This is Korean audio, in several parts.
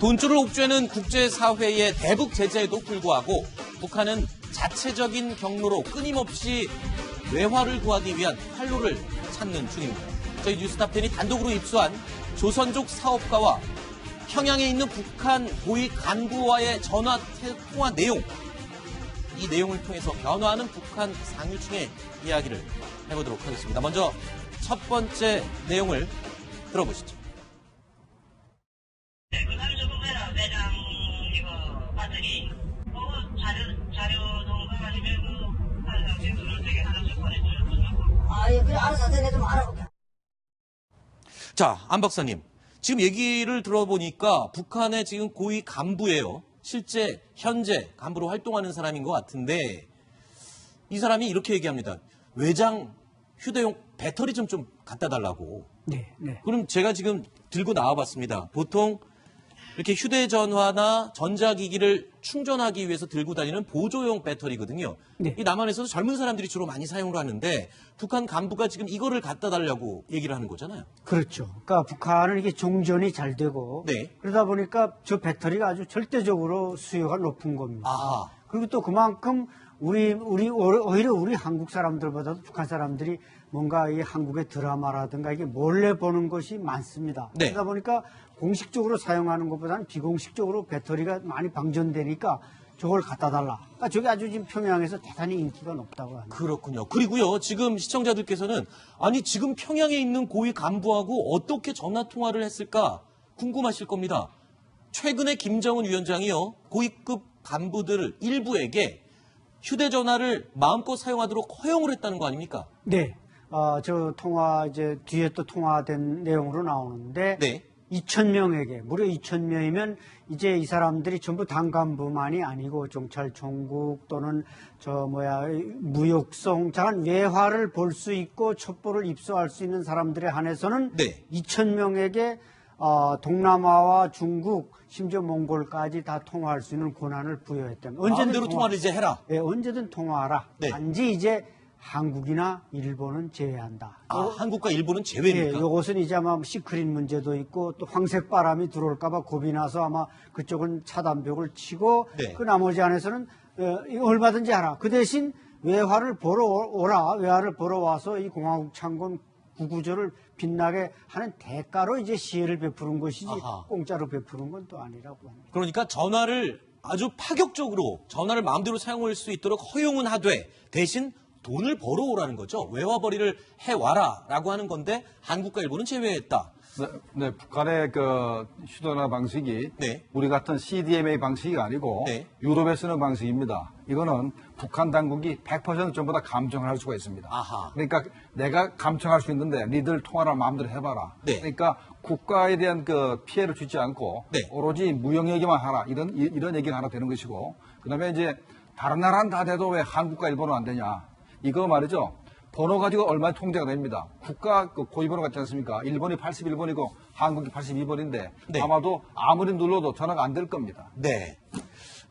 돈줄을 옥죄는 국제사회의 대북 제재에도 불구하고 북한은 자체적인 경로로 끊임없이 외화를 구하기 위한 활로를 찾는 중입니다. 저희 뉴스탑10이 단독으로 입수한 조선족 사업가와 평양에 있는 북한 고위 간부와의 전화 통화 내용, 이 내용을 통해서 변화하는 북한 상류층의 이야기를 해보도록 하겠습니다. 먼저 첫 번째 내용을 들어보시죠. 매장 이거 받으니 자료 동감하시면 눈을 되게 하나씩 보내주셨어요. 아, 예, 그래 알아서 내가 좀 알아볼게. 자, 안 박사님. 지금 얘기를 들어보니까 북한의 지금 고위 간부예요. 실제 현재 간부로 활동하는 사람인 것 같은데 이 사람이 이렇게 얘기합니다. 외장 휴대용 배터리 좀 갖다 달라고. 네, 네. 그럼 제가 지금 들고 나와봤습니다. 보통 이렇게 휴대전화나 전자기기를 충전하기 위해서 들고 다니는 보조용 배터리거든요. 네. 이 남한에서도 젊은 사람들이 주로 많이 사용을 하는데 북한 간부가 지금 이거를 갖다 달라고 얘기를 하는 거잖아요. 그렇죠. 그러니까 북한은 이게 종전이 잘 되고 네. 그러다 보니까 저 배터리가 아주 절대적으로 수요가 높은 겁니다. 아. 그리고 또 그만큼 오히려 우리 한국 사람들보다도 북한 사람들이 뭔가 이 한국의 드라마라든가 이게 몰래 보는 것이 많습니다. 네. 그러다 보니까 공식적으로 사용하는 것보다는 비공식적으로 배터리가 많이 방전되니까 저걸 갖다 달라. 그러니까 저게 아주 지금 평양에서 대단히 인기가 높다고 합니다. 그렇군요. 그리고요, 지금 시청자들께서는 아니 지금 평양에 있는 고위 간부하고 어떻게 전화 통화를 했을까 궁금하실 겁니다. 최근에 김정은 위원장이요, 고위급 간부들 일부에게 휴대전화를 마음껏 사용하도록 허용을 했다는 거 아닙니까? 네. 저 통화 이제 뒤에 또 통화된 내용으로 나오는데 네. 2,000명에게 무려 2,000명이면 이제 이 사람들이 전부 당 간부만이 아니고 경찰 총국 또는 무역성 장한 외화를 볼 수 있고 첩보를 입수할 수 있는 사람들에 한해서는 네. 2,000명에게 동남아와 중국 심지어 몽골까지 다 통화할 수 있는 권한을 부여했다면 마음대로 통화를 이제 해라. 네, 언제든 통화하라. 네. 단지 이제 한국이나 일본은 제외한다. 한국과 일본은 예, 제외입니까? 이것은 이제 아마 시크릿 문제도 있고 또 황색 바람이 들어올까봐 겁이 나서 아마 그쪽은 차단벽을 치고 네. 그 나머지 안에서는 얼마든지 하라. 그 대신 외화를 보러 오라. 외화를 보러 와서 이 공화국 창건 구구절을 빛나게 하는 대가로 이제 시혜를 베푸는 것이지 아하. 공짜로 베푸는 건 또 아니라고 합니다. 그러니까 전화를 아주 파격적으로 전화를 마음대로 사용할 수 있도록 허용은 하되 대신 돈을 벌어오라는 거죠. 외화벌이를 해와라라고 하는 건데 한국과 일본은 제외했다. 네, 북한의 그 휴대전화 방식이 네. 우리 같은 CDMA 방식이 아니고 네. 유럽에 쓰는 방식입니다. 이거는 북한 당국이 100% 전부 다 감청을 할 수가 있습니다. 아하. 그러니까 내가 감청할 수 있는데 니들 통화를 마음대로 해봐라. 네. 그러니까 국가에 대한 그 피해를 주지 않고 네. 오로지 무역 얘기만 하라. 이런 얘기가 하나 되는 것이고, 그다음에 이제 다른 나라는 다 돼도 왜 한국과 일본은 안 되냐? 이거 말이죠. 번호 가지고 얼마나 통제가 됩니다. 국가 그 고위번호 같지 않습니까? 일본이 81번이고 한국이 82번인데 네. 아마도 아무리 눌러도 전화가 안 될 겁니다. 네.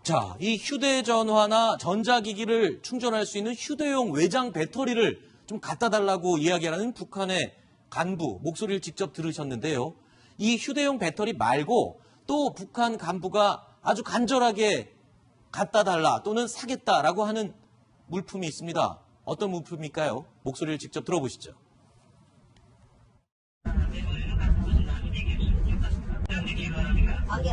자, 이 휴대전화나 전자기기를 충전할 수 있는 휴대용 외장 배터리를 좀 갖다 달라고 이야기하는 북한의 간부 목소리를 직접 들으셨는데요. 이 휴대용 배터리 말고 또 북한 간부가 아주 간절하게 갖다 달라 또는 사겠다라고 하는 물품이 있습니다. 어떤 물품일까요? 목소리를 직접 들어보시죠. 안개.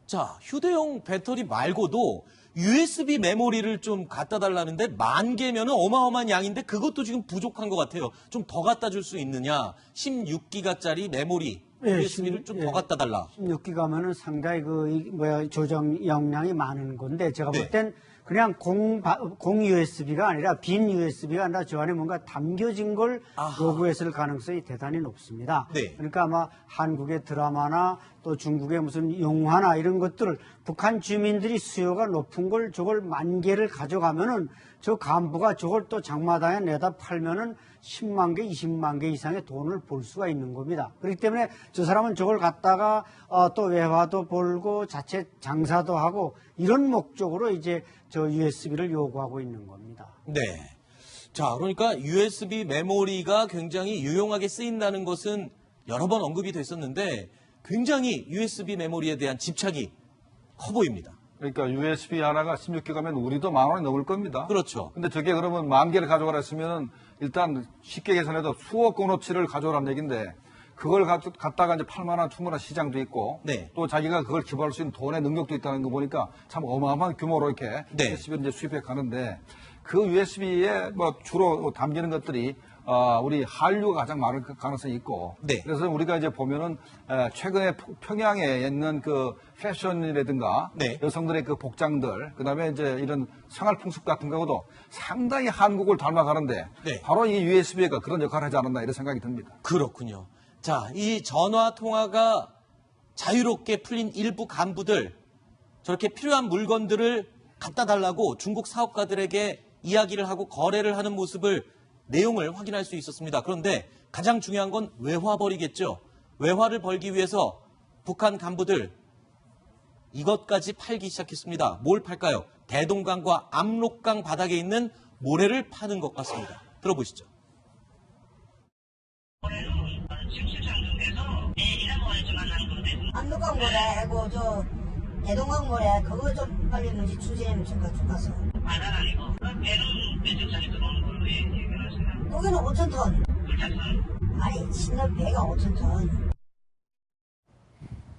자, 휴대용 배터리 말고도 USB 메모리를 좀 갖다 달라는데 10,000개면은 어마어마한 양인데 그것도 지금 부족한 것 같아요. 좀 더 갖다 줄 수 있느냐? 16기가짜리 메모리 USB를 좀 더 갖다 달라. 16기가면은 상당히 조정 용량이 많은 건데 제가 네. 볼 땐 그냥 공 USB가 아니라 빈 USB가 아니라 저 안에 뭔가 담겨진 걸 아하. 요구했을 가능성이 대단히 높습니다. 네. 그러니까 아마 한국의 드라마나 또 중국의 무슨 영화나 이런 것들을 북한 주민들이 수요가 높은 걸 저걸 10,000개를 가져가면은 저 간부가 저걸 또 장마당에 내다 팔면은 10만 개, 20만 개 이상의 돈을 벌 수가 있는 겁니다. 그렇기 때문에 저 사람은 저걸 갖다가 또 외화도 벌고 자체 장사도 하고 이런 목적으로 이제 저 USB를 요구하고 있는 겁니다. 네. 자, 그러니까 USB 메모리가 굉장히 유용하게 쓰인다는 것은 여러 번 언급이 됐었는데 굉장히 USB 메모리에 대한 집착이 커 보입니다. 그러니까 USB 하나가 16기가면 우리도 10,000원이 넘을 겁니다. 그렇죠. 근데 저게 그러면 10,000개를 가져가라 했으면 일단 쉽게 계산해도 수억 건어치를 가져오라는 얘기인데 그걸 갖다가 이제 8만원 충분한 시장도 있고 네. 또 자기가 그걸 기부할 수 있는 돈의 능력도 있다는 거 보니까 참 어마어마한 규모로 이렇게 네. USB를 이제 수입해 가는데 그 USB에 뭐 주로 담기는 것들이 우리 한류가 가장 많을 가능성이 있고 네. 그래서 우리가 이제 보면은 최근에 평양에 있는 그 패션이라든가 네. 여성들의 그 복장들 그다음에 이제 이런 생활 풍습 같은 경우도 상당히 한국을 닮아가는데 네. 바로 이 USB가 그런 역할을 하지 않았나 이런 생각이 듭니다. 그렇군요. 자, 이 전화 통화가 자유롭게 풀린 일부 간부들 저렇게 필요한 물건들을 갖다 달라고 중국 사업가들에게 이야기를 하고 거래를 하는 모습을 내용을 확인할 수 있었습니다. 그런데 가장 중요한 건 외화벌이겠죠. 외화를 벌기 위해서 북한 간부들 이것까지 팔기 시작했습니다. 뭘 팔까요? 대동강과 압록강 바닥에 있는 모래를 파는 것 같습니다. 들어보시죠. 올해는 지금 실장 중에서 내일이라고 해서 만나는 건데 압록강 모래하고 저 대동강 모래 그거 좀 빨리 뭐지 추진하면 좋겠어. 바다는 아니고 그 배는 몇 톤짜리 들어오는 걸로 얘기를 하시면 거기는 5,000톤. 불착선 아니 신는 배가 5,000톤.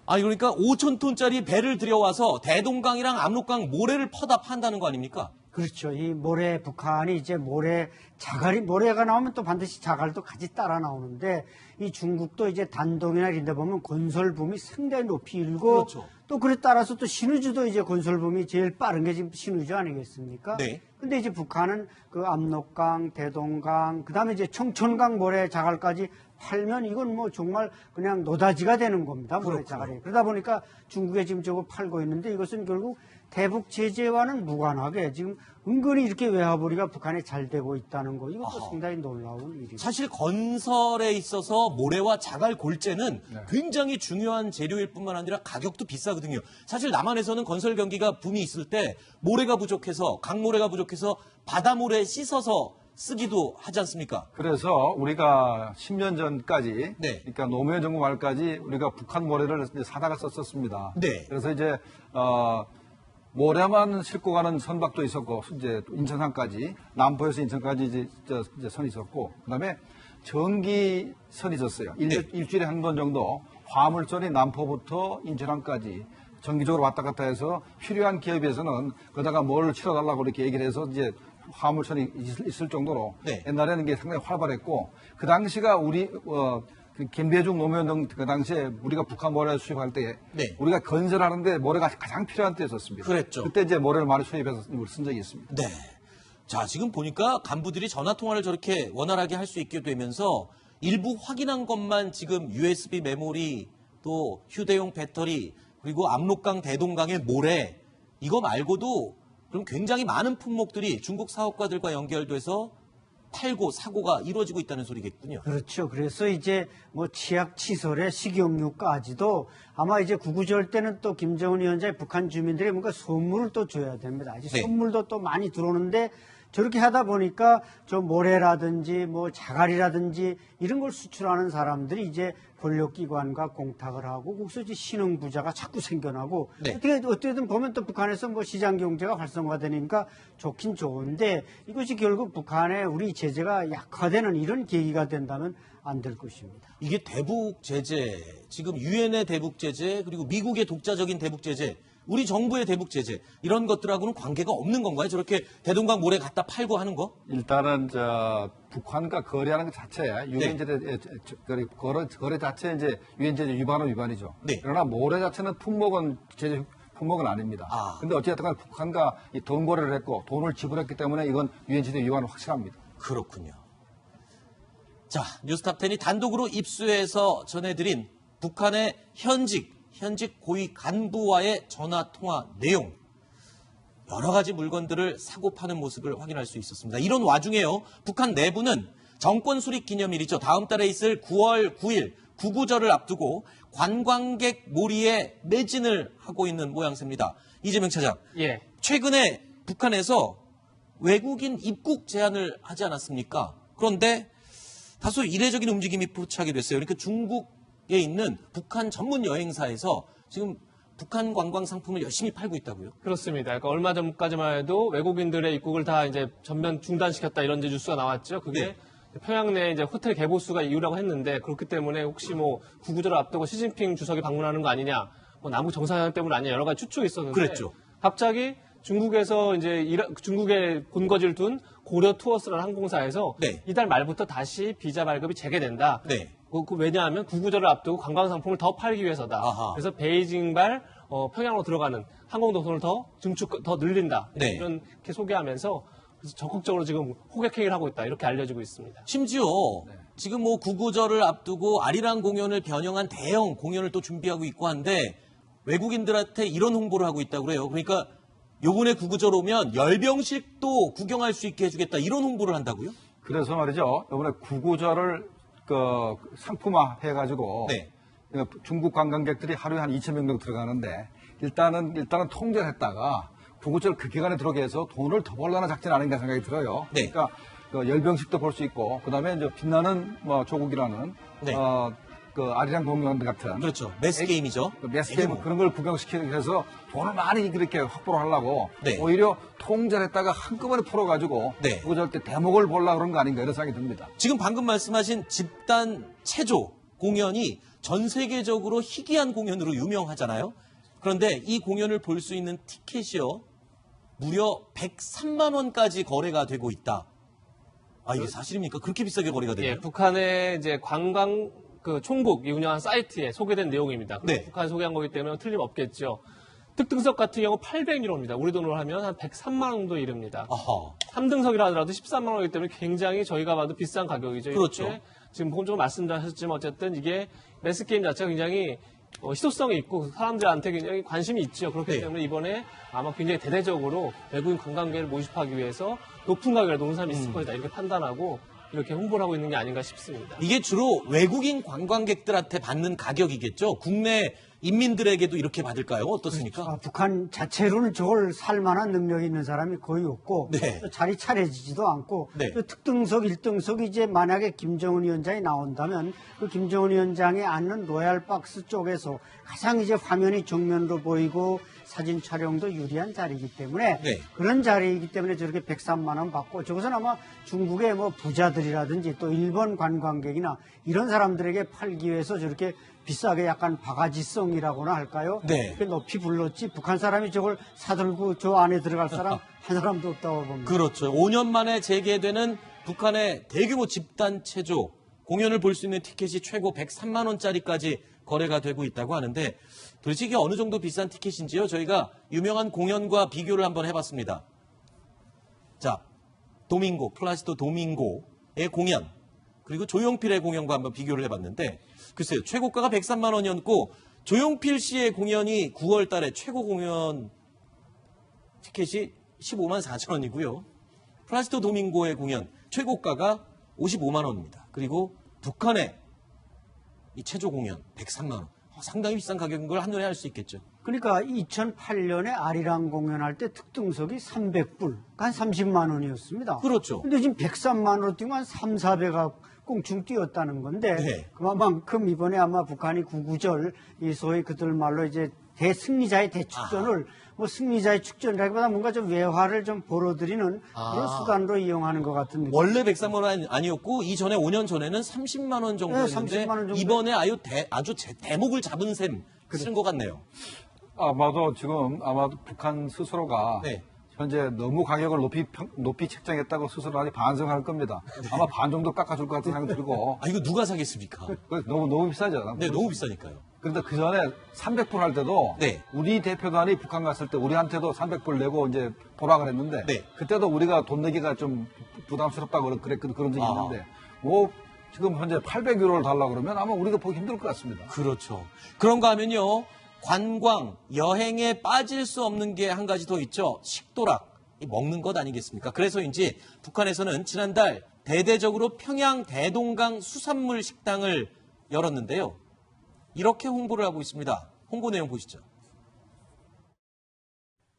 아니 그러니까 5,000톤짜리 배를 들여와서 대동강이랑 압록강 모래를 퍼다 판다는 거 아닙니까? 그렇죠. 이 모래, 북한이 이제 모래가 나오면 또 반드시 자갈도 같이 따라 나오는데 이 중국도 이제 단동이나 이런 데 보면 건설붐이 상당히 높이 일고 그렇죠. 또 그에 따라서 또 신우주도 이제 건설붐이 제일 빠른 게 지금 신우주 아니겠습니까? 네. 근데 이제 북한은 그 압록강, 대동강, 그 다음에 이제 청천강 모래 자갈까지 팔면 이건 뭐 정말 그냥 노다지가 되는 겁니다. 모래 자갈이. 그러다 보니까 중국에 지금 저거 팔고 있는데 이것은 결국 대북 제재와는 무관하게 지금 은근히 이렇게 외화벌이가 북한에 잘 되고 있다는 거 이것도 상당히 놀라운 일입니다. 사실 건설에 있어서 모래와 자갈 골재는 굉장히 중요한 재료일 뿐만 아니라 가격도 비싸거든요. 사실 남한에서는 건설 경기가 붐이 있을 때 모래가 부족해서 강모래가 부족해서 바다모래 씻어서 쓰기도 하지 않습니까? 그래서 우리가 10년 전까지, 네. 그러니까 노무현 정부 말까지 우리가 북한 모래를 이제 사다가 썼었습니다. 네. 그래서 이제 모래만 싣고 가는 선박도 있었고, 이제 인천항까지 남포에서 인천까지 이제 선이 있었고, 그다음에 전기선이 있었어요. 일주일에 한 번 정도 화물선이 남포부터 인천항까지 정기적으로 왔다 갔다 해서 필요한 기업에서는 거기다가 뭘 실어달라고 이렇게 얘기를 해서 이제 화물선이 있을 정도로 네. 옛날에는 이게 상당히 활발했고 그 당시가 우리 그 김대중 노무현 등 그 당시에 우리가 북한 모래 수입할 때 네. 우리가 건설하는데 모래가 가장 필요한 때였었습니다. 그랬죠. 그때 이제 모래를 많이 수입해서 쓴 적이 있습니다. 네. 자, 지금 보니까 간부들이 전화 통화를 저렇게 원활하게 할 수 있게 되면서 일부 확인한 것만 지금 USB 메모리 또 휴대용 배터리 그리고 압록강 대동강의 모래 이거 말고도 그럼 굉장히 많은 품목들이 중국 사업가들과 연결돼서 팔고 사고가 이루어지고 있다는 소리겠군요. 그렇죠. 그래서 이제 뭐 치약, 치설에 식용유까지도 아마 이제 구구절 때는 또 김정은 위원장이 북한 주민들이 뭔가 선물을 또 줘야 됩니다. 아직 네. 선물도 또 많이 들어오는데 저렇게 하다 보니까 저 모래라든지 뭐 자갈이라든지 이런 걸 수출하는 사람들이 이제 권력기관과 공탁을 하고 거기서 이제 신흥부자가 자꾸 생겨나고 네. 어떻게든 보면 또 북한에서 뭐 시장 경제가 활성화되니까 좋긴 좋은데 이것이 결국 북한의 우리 제재가 약화되는 이런 계기가 된다면 안 될 것입니다. 이게 대북 제재, 지금 유엔의 대북 제재, 그리고 미국의 독자적인 대북 제재, 우리 정부의 대북 제재 이런 것들하고는 관계가 없는 건가요? 저렇게 대동강 모래 갖다 팔고 하는 거? 일단은 북한과 거래하는 것 자체에 유엔제재 거래 자체 이제 유엔제재 위반은 위반이죠. 네. 그러나 모래 자체는 품목은 아닙니다. 아. 근데 어쨌든 북한과 이 돈 거래를 했고 돈을 지불했기 때문에 이건 유엔제재 위반은 확실합니다. 그렇군요. 자, 뉴스탑10이 단독으로 입수해서 전해드린 북한의 현직 고위 간부와의 전화 통화 내용. 여러 가지 물건들을 사고 파는 모습을 확인할 수 있었습니다. 이런 와중에요. 북한 내부는 정권 수립 기념일이죠. 다음 달에 있을 9월 9일 구구절을 앞두고 관광객 몰이에 매진을 하고 있는 모양새입니다. 이재명 차장. 예. 최근에 북한에서 외국인 입국 제한을 하지 않았습니까? 그런데 다소 이례적인 움직임이 포착이 됐어요. 그러니까 중국에 있는 북한 전문 여행사에서 지금 북한 관광 상품을 열심히 팔고 있다고요? 그렇습니다. 그러니까 얼마 전까지만 해도 외국인들의 입국을 다 이제 전면 중단시켰다 이런 이제 뉴스가 나왔죠. 그게 평양 내 이제 호텔 개보수가 이유라고 했는데 그렇기 때문에 혹시 뭐 구구절을 앞두고 시진핑 주석이 방문하는 거 아니냐, 뭐 남북 정상회담 때문 아니냐 여러 가지 추측이 있었는데 그랬죠. 갑자기 중국에서 이제 중국에 본거지를 둔 고려 투어스라는 항공사에서 네. 이달 말부터 다시 비자 발급이 재개된다. 네. 왜냐하면 구구절을 앞두고 관광 상품을 더 팔기 위해서다. 아하. 그래서 베이징발 평양으로 들어가는 항공 노선을 더 늘린다. 네. 이렇게 소개하면서 그래서 적극적으로 지금 호객행위를 하고 있다. 이렇게 알려지고 있습니다. 심지어 지금 뭐 구구절을 앞두고 아리랑 공연을 변형한 대형 공연을 또 준비하고 있고 한데 외국인들한테 이런 홍보를 하고 있다고 그래요. 그러니까 요번에 구구절 오면 열병식도 구경할 수 있게 해주겠다. 이런 홍보를 한다고요? 그래서 말이죠. 이번에 구구절을 상품화 해가지고 네. 중국 관광객들이 하루에 한 2,000명 정도 들어가는데 일단은 통제를 했다가 구구절 그 기간에 들어오게 해서 돈을 더 벌려는 작전 아닌가 생각이 들어요. 네. 그러니까 열병식도 볼 수 있고 그다음에 이제 빛나는 조국이라는 네. 아리랑 공연 같은 그렇죠. 매스 게임이죠. 매스 게임 그런 걸 구경시키기 위해서 돈을 많이 그렇게 확보를 하려고 네. 오히려 통제를 했다가 한꺼번에 풀어가지고 네. 구구절 때 대목을 보려고 그런 거 아닌가 이런 생각이 듭니다. 지금 방금 말씀하신 집단 체조 공연이 전 세계적으로 희귀한 공연으로 유명하잖아요. 그런데 이 공연을 볼 수 있는 티켓이요. 무려 103만 원까지 거래가 되고 있다. 아, 이게 사실입니까? 그렇게 비싸게 거래가 되나요? 예, 북한의 이제 관광 총국이 운영한 사이트에 소개된 내용입니다. 네. 북한 소개한 거기 때문에 틀림없겠죠. 특등석 같은 경우 800유로입니다. 우리 돈으로 하면 한 103만 원 정도 이릅니다. 아하. 3등석이라 하더라도 13만 원이기 때문에 굉장히 저희가 봐도 비싼 가격이죠. 그렇죠. 이렇게 지금 본적으로 말씀하셨지만 어쨌든 이게 매스게임 자체가 굉장히 희소성이 있고 사람들한테 굉장히 관심이 있죠. 그렇기 네. 때문에 이번에 아마 굉장히 대대적으로 외국인 관광객을 모집하기 위해서 높은 가격에 노는 사람이 있을 것이다. 이렇게 판단하고 이렇게 홍보를 하고 있는 게 아닌가 싶습니다. 이게 주로 외국인 관광객들한테 받는 가격이겠죠? 국내 인민들에게도 이렇게 받을까요? 어떻습니까? 북한 자체로는 저걸 살 만한 능력이 있는 사람이 거의 없고 네. 또 자리 차려지지도 않고 네. 또 특등석, 1등석이 이제 만약에 김정은 위원장이 나온다면 그 김정은 위원장이 앉는 로얄 박스 쪽에서 가장 이제 화면이 정면으로 보이고 사진 촬영도 유리한 자리이기 때문에 네. 그런 자리이기 때문에 저렇게 103만 원 받고 저것은 아마 중국의 뭐 부자들이라든지 또 일본 관광객이나 이런 사람들에게 팔기 위해서 저렇게 비싸게 약간 바가지성이라고나 할까요? 네. 이렇게 높이 불렀지 북한 사람이 저걸 사들고 저 안에 들어갈 사람 한 사람도 없다고 봅니다. 그렇죠. 5년 만에 재개되는 북한의 대규모 집단 체조 공연을 볼 수 있는 티켓이 최고 103만 원짜리까지 거래가 되고 있다고 하는데 도대체 이게 어느 정도 비싼 티켓인지요? 저희가 유명한 공연과 비교를 한번 해봤습니다. 자, 플라시도 도밍고의 공연 그리고 조용필의 공연과 한번 비교를 해봤는데 글쎄요. 최고가가 103만 원이었고 조용필 씨의 공연이 9월 달에 최고 공연 티켓이 15만 4천 원이고요. 플라시도 도밍고의 공연 최고가가 55만 원입니다. 그리고 북한의 이 체조 공연 103만 원. 상당히 비싼 가격인 걸 한눈에 알 수 있겠죠. 그러니까 2008년에 아리랑 공연할 때 특등석이 300불, 한 30만 원이었습니다. 그렇죠. 근데 지금 103만 원으로 뛰면 한 3, 400가 꽁충 뛰었다는 건데 네. 그만큼 이번에 아마 북한이 구구절 이 소위 그들 말로 이제 대승리자의 대축전을 뭐 승리자의 축전이라기보다 뭔가 좀 외화를 좀 벌어들이는 그런 수단으로 이용하는 것 같은 느낌. 원래 103만 원 아니었고 이전에 5년 전에는 30만 원 정도였는데 네, 30만 원 정도. 이번에 아주 대목을 잡은 셈 쓴 것 같네요. 아마도 지금 북한 스스로가 네. 현재 너무 가격을 높이 책정했다고 스스로 아직 반성할 겁니다. 아마 반 정도 깎아줄 것 같은 생각이 들고. 아 이거 누가 사겠습니까? 너무 비싸죠. 네, 너무 비싸니까요. 그런데 그 전에 300불 할 때도 네. 우리 대표단이 북한 갔을 때 우리한테도 300불 내고 이제 보락을 했는데 네. 그때도 우리가 돈 내기가 좀 부담스럽다고 그런 적이 있는데 뭐 지금 현재 800유로를 달라고 그러면 아마 우리가 보기 힘들 것 같습니다. 그렇죠. 그런가 하면요. 관광, 여행에 빠질 수 없는 게 한 가지 더 있죠. 식도락, 먹는 것 아니겠습니까? 그래서인지 북한에서는 지난달 대대적으로 평양 대동강 수산물 식당을 열었는데요. 이렇게 홍보를 하고 있습니다. 홍보 내용 보시죠.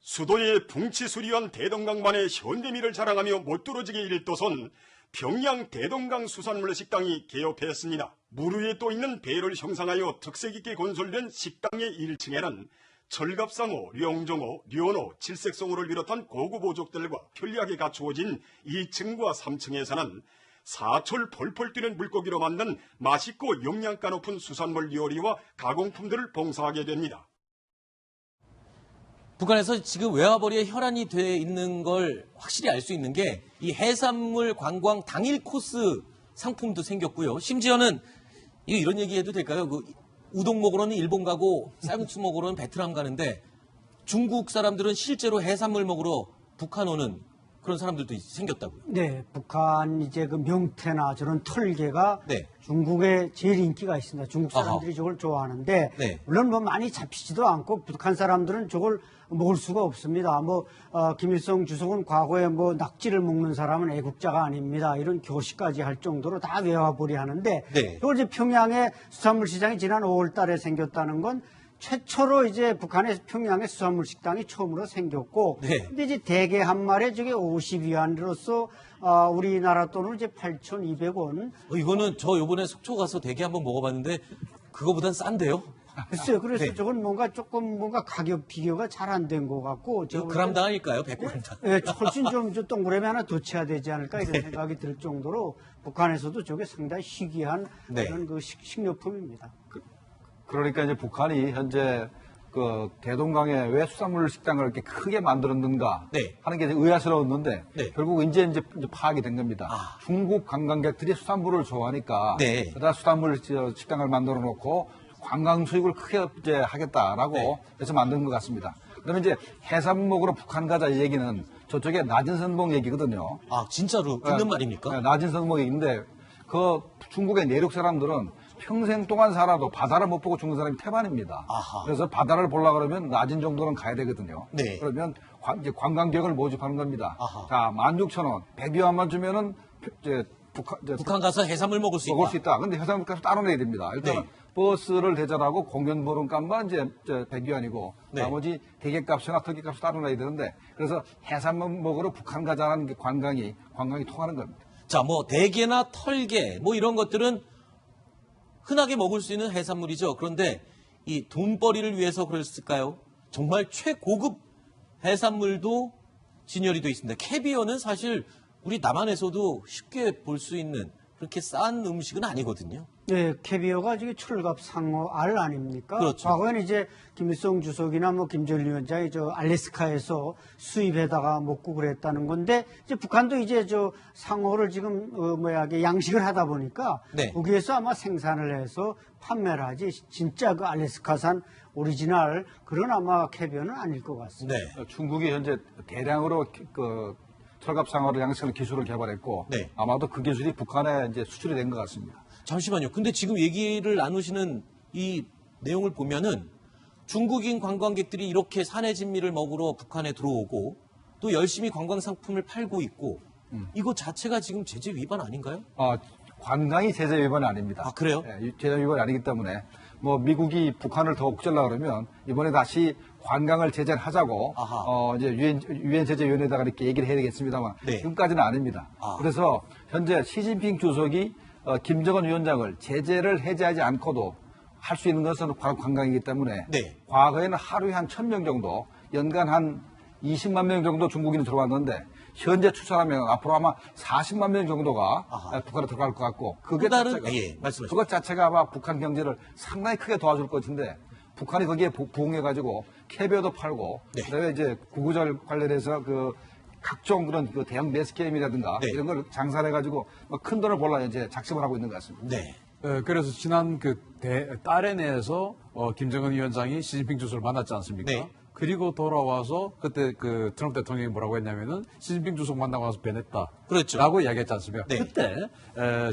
수도의 붕치수리한 대동강만의 현대미를 자랑하며 못뚫어지게 일도선 평양 대동강 수산물 식당이 개업했습니다. 물 위에 떠 있는 배를 형상하여 특색 있게 건설된 식당의 1층에는 철갑상어, 령종어, 련어, 칠색송어를 비롯한 고급 어족들과 편리하게 갖추어진 2층과 3층에서는 사철 펄펄 뛰는 물고기로 만든 맛있고 영양가 높은 수산물 요리와 가공품들을 봉사하게 됩니다. 북한에서 지금 외화벌이에 혈안이 돼 있는 걸 확실히 알 수 있는 게 이 해산물 관광 당일 코스 상품도 생겼고요. 심지어는 이런 얘기해도 될까요? 그 우동 먹으러는 일본 가고 쌀국수 먹으러는 베트남 가는데 중국 사람들은 실제로 해산물 먹으러 북한 오는 그런 사람들도 생겼다고요. 네, 북한 이제 그 명태나 저런 털개가 네. 중국에 제일 인기가 있습니다. 중국 사람들이 아하. 저걸 좋아하는데 네. 물론 뭐 많이 잡히지도 않고 북한 사람들은 저걸 먹을 수가 없습니다. 김일성 주석은 과거에 낙지를 먹는 사람은 애국자가 아닙니다. 이런 교시까지 할 정도로 다 외화벌이 하는데 네. 또 이제 평양의 수산물 시장이 지난 5월 달에 생겼다는 건 최초로 이제 북한의 평양의 수산물 식당이 처음으로 생겼고, 네. 근데 이제 대게 한 마리에 저게 50위안으로서 우리나라 돈으로 이제 8,200원. 이거는 저 요번에 속초 가서 대게 한번 먹어봤는데 그거보단 싼데요? 글쎄요. 그래서 네. 저건 뭔가 가격 비교가 잘 안 된 것 같고. 이거 그람당 아닐까요? 100g당. 예, 훨씬 좀 동그라미 하나 더 쳐야 되지 않을까 이런 생각이 들 정도로 북한에서도 저게 상당히 희귀한 네. 그런 그 식료품입니다. 그러니까 이제 북한이 현재 그 대동강에 왜 수산물 식당을 이렇게 크게 만들었는가 네. 하는 게 이제 의아스러웠는데 네. 결국 이제 파악이 된 겁니다. 아. 중국 관광객들이 수산물을 좋아하니까 네. 그다 수산물 식당을 만들어 놓고 관광 수익을 크게 이제 하겠다라고 네. 해서 만든 것 같습니다. 그러면 이제 해산 먹으러 북한 가자 이 얘기는 저쪽에 낮은 선봉 얘기거든요. 아, 진짜로 있는 말입니까? 네, 낮은 선봉 얘기인데 그 중국의 내륙 사람들은 평생 동안 살아도 바다를 못 보고 죽는 사람이 태반입니다. 아하. 그래서 바다를 보려고 그러면 낮은 정도는 가야 되거든요. 네. 그러면 이제 관광객을 모집하는 겁니다. 아하. 자, 16,000원, 100위안만 주면은 이제 북한 가서 해산물 먹을 수 먹을 있다. 수 있다. 근데 해산물값을 따로 내야 됩니다. 일단 네. 버스를 대절하고 공연 보름값만 이제 100위안이고 네. 나머지 대게값이나 털기값을 따로 내야 되는데 그래서 해산물 먹으러 북한 가자는 게 관광이 통하는 겁니다. 자, 대게나 털게 이런 것들은 흔하게 먹을 수 있는 해산물이죠. 그런데 이 돈벌이를 위해서 그랬을까요? 정말 최고급 해산물도 진열이 되어 있습니다. 캐비어는 사실 우리 남한에서도 쉽게 볼 수 있는 그렇게 싼 음식은 아니거든요. 네, 캐비어가 저게 철갑 상어 알 아닙니까? 그렇죠. 과거에는 이제 김일성 주석이나 김정일 위원장이 저 알래스카에서 수입해다가 먹고 그랬다는 건데 이제 북한도 이제 저 상어를 지금 양식을 하다 보니까 네. 거기에서 아마 생산을 해서 판매를 하지 진짜 그 알래스카산 오리지널 그런 아마 캐비어는 아닐 것 같습니다. 네. 중국이 현재 대량으로 그 철갑상어를 양식하는 기술을 개발했고 네. 아마도 그 기술이 북한에 이제 수출이 된 것 같습니다. 잠시만요. 근데 지금 얘기를 나누시는 이 내용을 보면은 중국인 관광객들이 이렇게 산해 진미를 먹으러 북한에 들어오고 또 열심히 관광 상품을 팔고 있고 이거 자체가 지금 제재 위반 아닌가요? 관광이 제재 위반이 아닙니다. 아, 그래요? 예, 제재 위반이 아니기 때문에 미국이 북한을 더 옥죄려고 그러면 이번에 다시 관광을 제재를 하자고 아하. 이제 유엔 제재위원회에다가 이렇게 얘기를 해야 되겠습니다만 네. 지금까지는 아닙니다. 아. 그래서 현재 시진핑 주석이 김정은 위원장을 제재를 해제하지 않고도 할 수 있는 것은 관광이기 때문에 네. 과거에는 하루에 한 1,000명 정도 연간 한 20만 명 정도 중국인이 들어왔는데 현재 추산하면 앞으로 아마 40만 명 정도가 아하. 북한에 들어갈 것 같고 또 다른 말씀하시죠. 그것 자체가 아마 북한 경제를 상당히 크게 도와줄 것인데 북한이 거기에 부응해가지고 캐비어도 팔고 네. 그다음에 이제 구구절 관련해서 그 각종 그런 그 대형 매스게임이라든가 네. 이런 걸 장사해가지고 큰 돈을 벌라 이제 작심을 하고 있는 것 같습니다. 네. 그래서 지난 딸에 내에서 김정은 위원장이 시진핑 주석을 만났지 않습니까? 네. 그리고 돌아와서 그때 그 트럼프 대통령이 뭐라고 했냐면은 시진핑 주석 만나고 와서 변했다. 그렇죠. 라고 이야기했지 않습니까? 네. 그때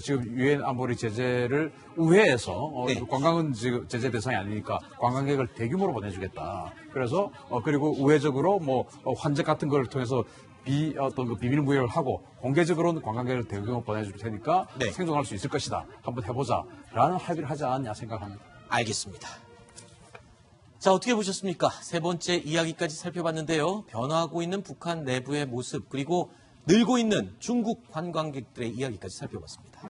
지금 유엔 안보리 제재를 우회해서 네. 관광은 지금 제재 대상이 아니니까 관광객을 대규모로 보내주겠다. 그래서 그리고 우회적으로 환적 같은 걸 통해서 어떤 비밀 무역을 하고 공개적으로는 관광객을 대규모 보내줄 테니까 네. 생존할 수 있을 것이다. 한번 해보자라는 합의를 하지 않았냐 생각합니다. 알겠습니다. 자, 어떻게 보셨습니까? 세 번째 이야기까지 살펴봤는데요. 변화하고 있는 북한 내부의 모습, 그리고 늘고 있는 중국 관광객들의 이야기까지 살펴봤습니다.